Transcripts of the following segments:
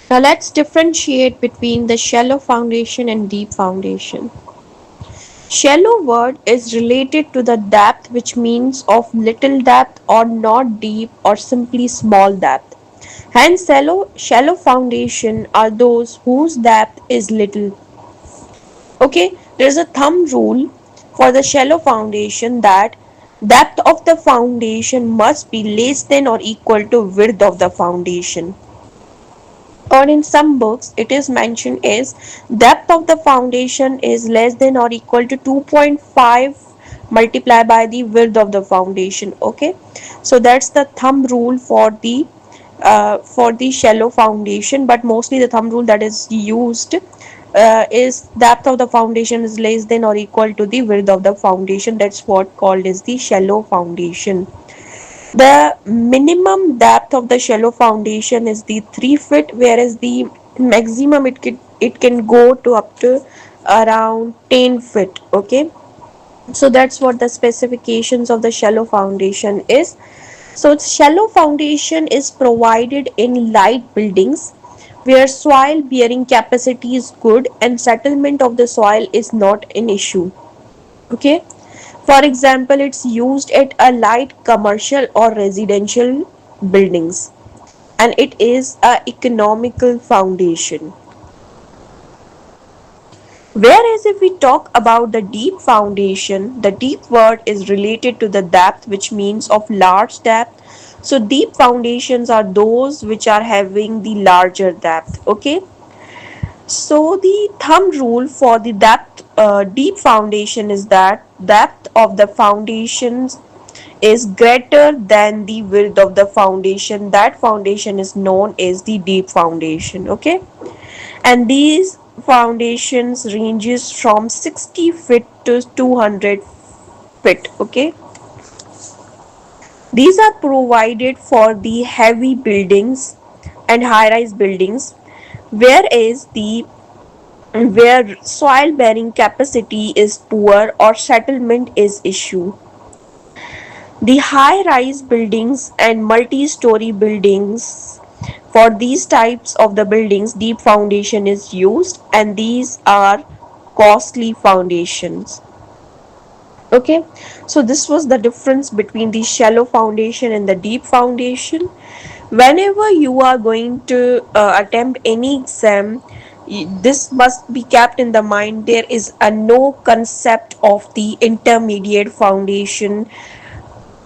Now let's differentiate between the shallow foundation and deep foundation. Shallow word is related to the depth, which means of little depth or not deep or simply small depth. Hence shallow foundation are those whose depth is little. Okay, there is a thumb rule for the shallow foundation that depth of the foundation must be less than or equal to width of the foundation. Or in some books, it is mentioned as depth of the foundation is less than or equal to 2.5 multiplied by the width of the foundation. Okay, so that's the thumb rule for the shallow foundation, but mostly the thumb rule that is used is depth of the foundation is less than or equal to the width of the foundation. That's what called as the shallow foundation. The minimum depth of the shallow foundation is the 3 feet, whereas the maximum it can go to up to around 10 feet. Okay, so that's what the specifications of the shallow foundation is. So shallow foundation is provided in light buildings where soil bearing capacity is good and settlement of the soil is not an issue. Okay, for example, it's used at a light commercial or residential buildings, and it is a economical foundation. Whereas if we talk about the deep foundation, the deep word is related to the depth, which means of large depth. So deep foundations are those which are having the larger depth. Okay, so the thumb rule for the deep foundation is that depth of the foundations is greater than the width of the foundation. That foundation is known as the deep foundation. Okay, and these foundations ranges from 60 feet to 200 feet. Okay, these are provided for the heavy buildings and high rise buildings, whereas the where soil bearing capacity is poor or settlement is issue. The high rise buildings and multi story buildings, for these types of the buildings deep foundation is used, and these are costly foundations. Okay, so this was the difference between the shallow foundation and the deep foundation. Whenever you are going to attempt any exam, this must be kept in the mind. There is a no concept of the intermediate foundation.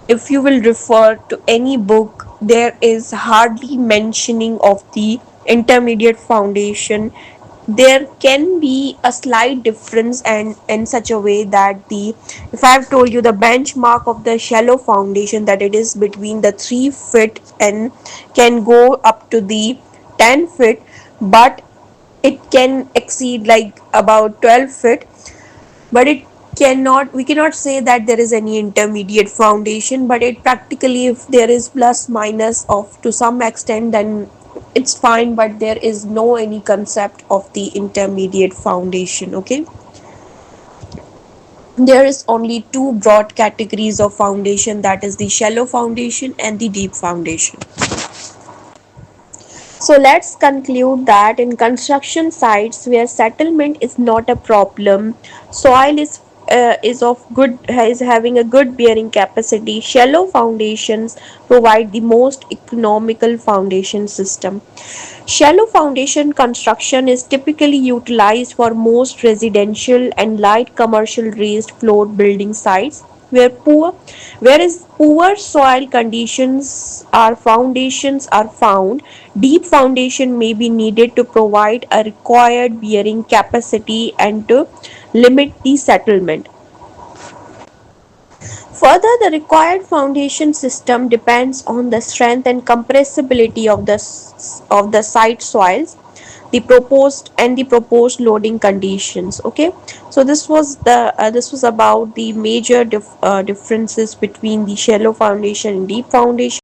If you will refer to any book, there is hardly mentioning of the intermediate foundation. There can be a slight difference, and in such a way that the if I've told you the benchmark of the shallow foundation that it is between the 3 feet and can go up to the 10 feet, but it can exceed like about 12 feet, but it cannot we cannot say that there is any intermediate foundation. But it practically, if there is plus minus of to some extent, then it's fine, but there is no any concept of the intermediate foundation. Okay, there is only two broad categories of foundation, that is the shallow foundation and the deep foundation. So let's conclude that in construction sites where settlement is not a problem, soil is of good is having a good bearing capacity. Shallow foundations provide the most economical foundation system. Shallow foundation construction is typically utilized for most residential and light commercial raised floor building sites where whereas poor soil conditions or foundations are found. Deep foundation may be needed to provide a required bearing capacity and to limit the settlement. Further, the required foundation system depends on the strength and compressibility of the site soils, the proposed loading conditions. Okay, so this was about the major differences between the shallow foundation and deep foundation.